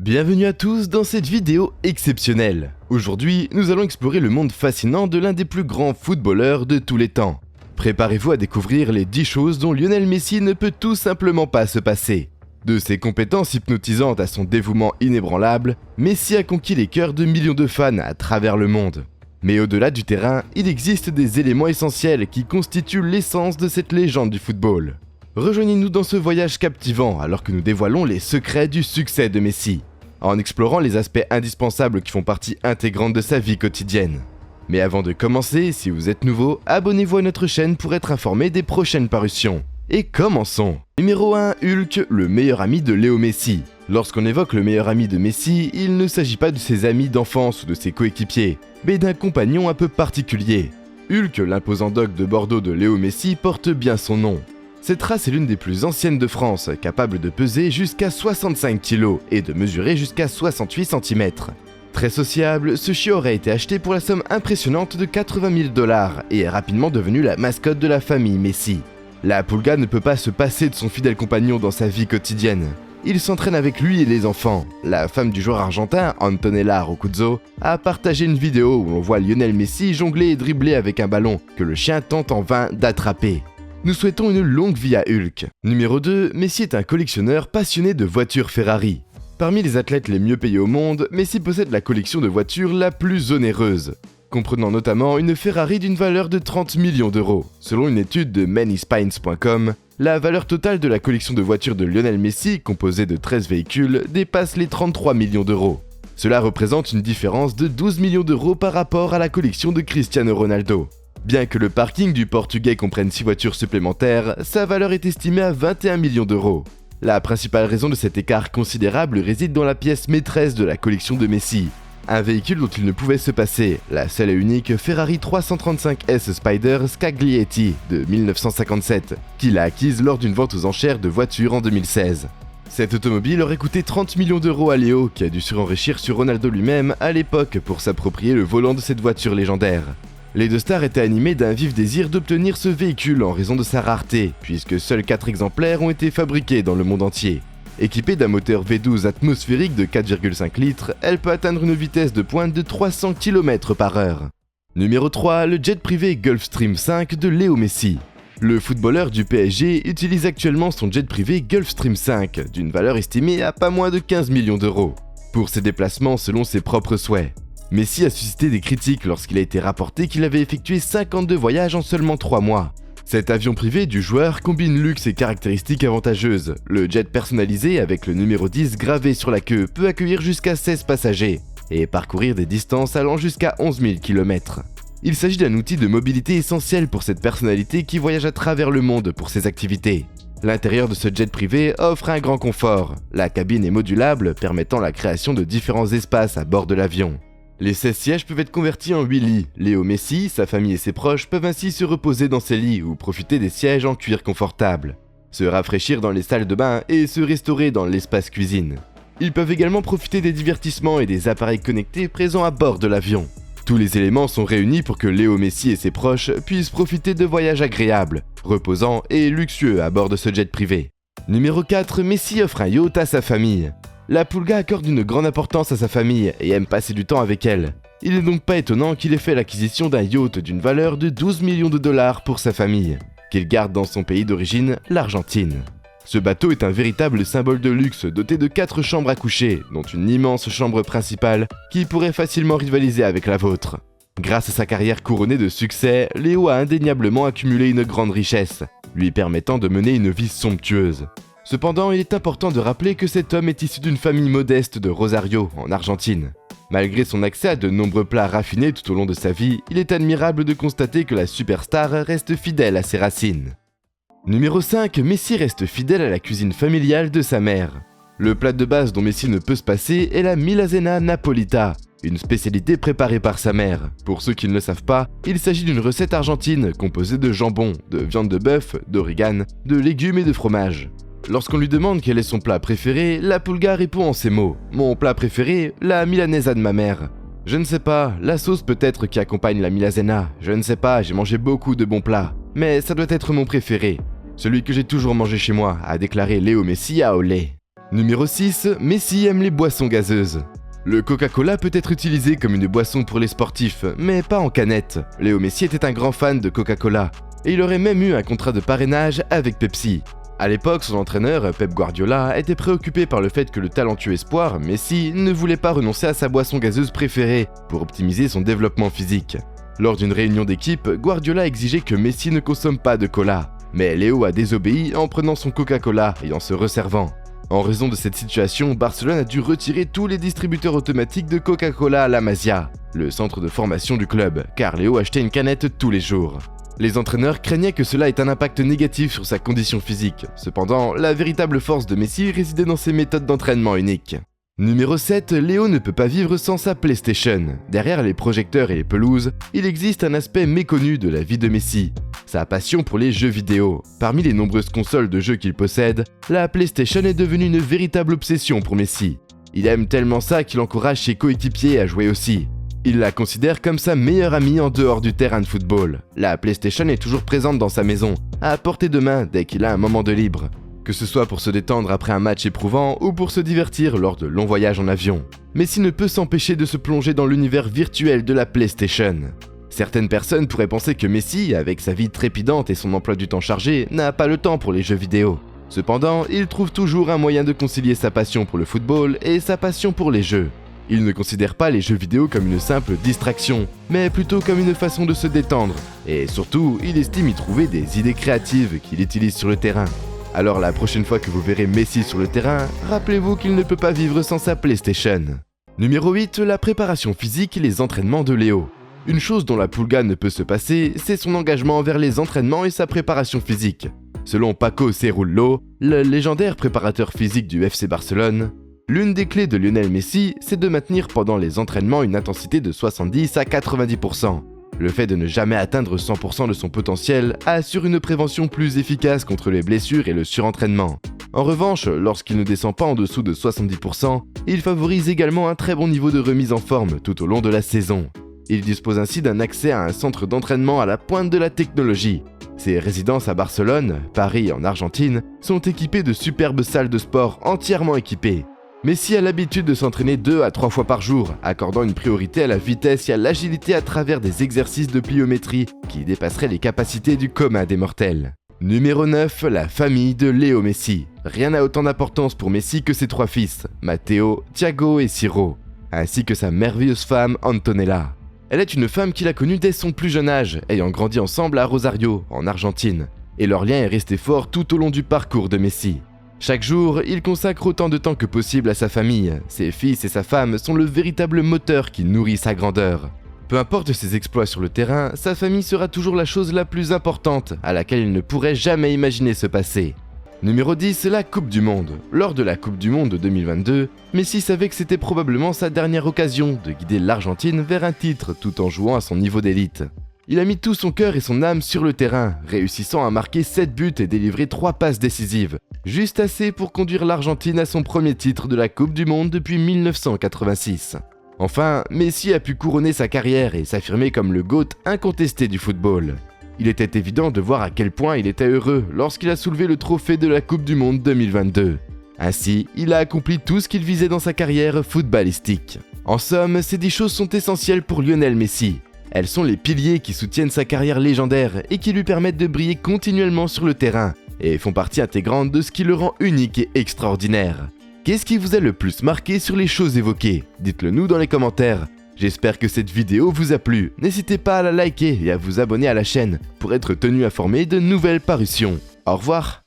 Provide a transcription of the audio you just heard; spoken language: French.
Bienvenue à tous dans cette vidéo exceptionnelle. Aujourd'hui, nous allons explorer le monde fascinant de l'un des plus grands footballeurs de tous les temps. Préparez-vous à découvrir les 10 choses dont Lionel Messi ne peut tout simplement pas se passer. De ses compétences hypnotisantes à son dévouement inébranlable, Messi a conquis les cœurs de millions de fans à travers le monde. Mais au-delà du terrain, il existe des éléments essentiels qui constituent l'essence de cette légende du football. Rejoignez-nous dans ce voyage captivant alors que nous dévoilons les secrets du succès de Messi, en explorant les aspects indispensables qui font partie intégrante de sa vie quotidienne. Mais avant de commencer, si vous êtes nouveau, abonnez-vous à notre chaîne pour être informé des prochaines parutions. Et commençons. Numéro 1, Hulk, le meilleur ami de Léo Messi. Lorsqu'on évoque le meilleur ami de Messi, il ne s'agit pas de ses amis d'enfance ou de ses coéquipiers, mais d'un compagnon un peu particulier. Hulk, l'imposant dogue de Bordeaux de Léo Messi, porte bien son nom. Cette race est l'une des plus anciennes de France, capable de peser jusqu'à 65 kg et de mesurer jusqu'à 68 cm. Très sociable, ce chiot aurait été acheté pour la somme impressionnante de 80 000 $ et est rapidement devenu la mascotte de la famille Messi. La Pulga ne peut pas se passer de son fidèle compagnon dans sa vie quotidienne. Il s'entraîne avec lui et les enfants. La femme du joueur argentin, Antonella Roccuzzo, a partagé une vidéo où l'on voit Lionel Messi jongler et dribbler avec un ballon que le chien tente en vain d'attraper. Nous souhaitons une longue vie à Hulk. Numéro 2, Messi est un collectionneur passionné de voitures Ferrari. Parmi les athlètes les mieux payés au monde, Messi possède la collection de voitures la plus onéreuse, comprenant notamment une Ferrari d'une valeur de 30 millions €. Selon une étude de manyspines.com, la valeur totale de la collection de voitures de Lionel Messi, composée de 13 véhicules, dépasse les 33 millions €. Cela représente une différence de 12 millions € par rapport à la collection de Cristiano Ronaldo. Bien que le parking du Portugais comprenne 6 voitures supplémentaires, sa valeur est estimée à 21 millions €. La principale raison de cet écart considérable réside dans la pièce maîtresse de la collection de Messi, un véhicule dont il ne pouvait se passer, la seule et unique Ferrari 335S Spider Scaglietti de 1957, qu'il a acquise lors d'une vente aux enchères de voitures en 2016. Cette automobile aurait coûté 30 millions € à Léo, qui a dû surenrichir sur Ronaldo lui-même à l'époque pour s'approprier le volant de cette voiture légendaire. Les deux stars étaient animés d'un vif désir d'obtenir ce véhicule en raison de sa rareté, puisque seuls 4 exemplaires ont été fabriqués dans le monde entier. Équipée d'un moteur V12 atmosphérique de 4,5 litres, elle peut atteindre une vitesse de pointe de 300 km/h. Numéro 3, le jet privé Gulfstream 5 de Léo Messi. Le footballeur du PSG utilise actuellement son jet privé Gulfstream 5, d'une valeur estimée à pas moins de 15 millions €, pour ses déplacements selon ses propres souhaits. Messi a suscité des critiques lorsqu'il a été rapporté qu'il avait effectué 52 voyages en seulement 3 mois. Cet avion privé du joueur combine luxe et caractéristiques avantageuses. Le jet personnalisé avec le numéro 10 gravé sur la queue peut accueillir jusqu'à 16 passagers et parcourir des distances allant jusqu'à 11 000 km. Il s'agit d'un outil de mobilité essentiel pour cette personnalité qui voyage à travers le monde pour ses activités. L'intérieur de ce jet privé offre un grand confort. La cabine est modulable, permettant la création de différents espaces à bord de l'avion. Les 16 sièges peuvent être convertis en 8 lits. Léo Messi, sa famille et ses proches peuvent ainsi se reposer dans ces lits ou profiter des sièges en cuir confortable, se rafraîchir dans les salles de bain et se restaurer dans l'espace cuisine. Ils peuvent également profiter des divertissements et des appareils connectés présents à bord de l'avion. Tous les éléments sont réunis pour que Léo Messi et ses proches puissent profiter de voyages agréables, reposants et luxueux à bord de ce jet privé. Numéro 4, Messi offre un yacht à sa famille. La Pulga accorde une grande importance à sa famille et aime passer du temps avec elle. Il n'est donc pas étonnant qu'il ait fait l'acquisition d'un yacht d'une valeur de 12 millions $ pour sa famille, qu'il garde dans son pays d'origine, l'Argentine. Ce bateau est un véritable symbole de luxe doté de 4 chambres à coucher, dont une immense chambre principale qui pourrait facilement rivaliser avec la vôtre. Grâce à sa carrière couronnée de succès, Léo a indéniablement accumulé une grande richesse, lui permettant de mener une vie somptueuse. Cependant, il est important de rappeler que cet homme est issu d'une famille modeste de Rosario, en Argentine. Malgré son accès à de nombreux plats raffinés tout au long de sa vie, il est admirable de constater que la superstar reste fidèle à ses racines. Numéro 5, Messi reste fidèle à la cuisine familiale de sa mère. Le plat de base dont Messi ne peut se passer est la Milazena Napolita, une spécialité préparée par sa mère. Pour ceux qui ne le savent pas, il s'agit d'une recette argentine composée de jambon, de viande de bœuf, d'origan, de légumes et de fromage. Lorsqu'on lui demande quel est son plat préféré, la Pulga répond en ces mots. Mon plat préféré, la milanesa de ma mère. Je ne sais pas, la sauce peut-être qui accompagne la milazena. Je ne sais pas, j'ai mangé beaucoup de bons plats. Mais ça doit être mon préféré. Celui que j'ai toujours mangé chez moi, a déclaré Léo Messi à Olé. Numéro 6, Messi aime les boissons gazeuses. Le Coca-Cola peut être utilisé comme une boisson pour les sportifs, mais pas en canette. Léo Messi était un grand fan de Coca-Cola, et il aurait même eu un contrat de parrainage avec Pepsi. À l'époque, son entraîneur, Pep Guardiola, était préoccupé par le fait que le talentueux espoir, Messi, ne voulait pas renoncer à sa boisson gazeuse préférée pour optimiser son développement physique. Lors d'une réunion d'équipe, Guardiola exigeait que Messi ne consomme pas de cola, mais Léo a désobéi en prenant son Coca-Cola et en se resservant. En raison de cette situation, Barcelone a dû retirer tous les distributeurs automatiques de Coca-Cola à la Masia, le centre de formation du club, car Léo achetait une canette tous les jours. Les entraîneurs craignaient que cela ait un impact négatif sur sa condition physique. Cependant, la véritable force de Messi résidait dans ses méthodes d'entraînement uniques. Numéro 7, Léo ne peut pas vivre sans sa PlayStation. Derrière les projecteurs et les pelouses, il existe un aspect méconnu de la vie de Messi, sa passion pour les jeux vidéo. Parmi les nombreuses consoles de jeux qu'il possède, la PlayStation est devenue une véritable obsession pour Messi. Il aime tellement ça qu'il encourage ses coéquipiers à jouer aussi. Il la considère comme sa meilleure amie en dehors du terrain de football. La PlayStation est toujours présente dans sa maison, à portée de main dès qu'il a un moment de libre. Que ce soit pour se détendre après un match éprouvant ou pour se divertir lors de longs voyages en avion. Messi ne peut s'empêcher de se plonger dans l'univers virtuel de la PlayStation. Certaines personnes pourraient penser que Messi, avec sa vie trépidante et son emploi du temps chargé, n'a pas le temps pour les jeux vidéo. Cependant, il trouve toujours un moyen de concilier sa passion pour le football et sa passion pour les jeux. Il ne considère pas les jeux vidéo comme une simple distraction, mais plutôt comme une façon de se détendre. Et surtout, il estime y trouver des idées créatives qu'il utilise sur le terrain. Alors la prochaine fois que vous verrez Messi sur le terrain, rappelez-vous qu'il ne peut pas vivre sans sa PlayStation. Numéro 8, la préparation physique et les entraînements de Léo. Une chose dont la Pulga ne peut se passer, c'est son engagement envers les entraînements et sa préparation physique. Selon Paco Cerullo, le légendaire préparateur physique du FC Barcelone, l'une des clés de Lionel Messi, c'est de maintenir pendant les entraînements une intensité de 70 à 90%. Le fait de ne jamais atteindre 100% de son potentiel assure une prévention plus efficace contre les blessures et le surentraînement. En revanche, lorsqu'il ne descend pas en dessous de 70%, il favorise également un très bon niveau de remise en forme tout au long de la saison. Il dispose ainsi d'un accès à un centre d'entraînement à la pointe de la technologie. Ses résidences à Barcelone, Paris et en Argentine sont équipées de superbes salles de sport entièrement équipées. Messi a l'habitude de s'entraîner 2 à 3 fois par jour, accordant une priorité à la vitesse et à l'agilité à travers des exercices de pliométrie qui dépasseraient les capacités du commun des mortels. Numéro 9, la famille de Léo Messi. Rien n'a autant d'importance pour Messi que ses 3 fils, Matteo, Thiago et Ciro, ainsi que sa merveilleuse femme Antonella. Elle est une femme qu'il a connue dès son plus jeune âge, ayant grandi ensemble à Rosario, en Argentine, et leur lien est resté fort tout au long du parcours de Messi. Chaque jour, il consacre autant de temps que possible à sa famille. Ses fils et sa femme sont le véritable moteur qui nourrit sa grandeur. Peu importe ses exploits sur le terrain, sa famille sera toujours la chose la plus importante à laquelle il ne pourrait jamais imaginer se passer. Numéro 10, la Coupe du Monde. Lors de la Coupe du Monde de 2022, Messi savait que c'était probablement sa dernière occasion de guider l'Argentine vers un titre tout en jouant à son niveau d'élite. Il a mis tout son cœur et son âme sur le terrain, réussissant à marquer 7 buts et délivrer 3 passes décisives, juste assez pour conduire l'Argentine à son premier titre de la Coupe du Monde depuis 1986. Enfin, Messi a pu couronner sa carrière et s'affirmer comme le GOAT incontesté du football. Il était évident de voir à quel point il était heureux lorsqu'il a soulevé le trophée de la Coupe du Monde 2022. Ainsi, il a accompli tout ce qu'il visait dans sa carrière footballistique. En somme, ces 10 choses sont essentielles pour Lionel Messi. Elles sont les piliers qui soutiennent sa carrière légendaire et qui lui permettent de briller continuellement sur le terrain, et font partie intégrante de ce qui le rend unique et extraordinaire. Qu'est-ce qui vous a le plus marqué sur les choses évoquées? Dites-le nous dans les commentaires. J'espère que cette vidéo vous a plu. N'hésitez pas à la liker et à vous abonner à la chaîne pour être tenu informé de nouvelles parutions. Au revoir.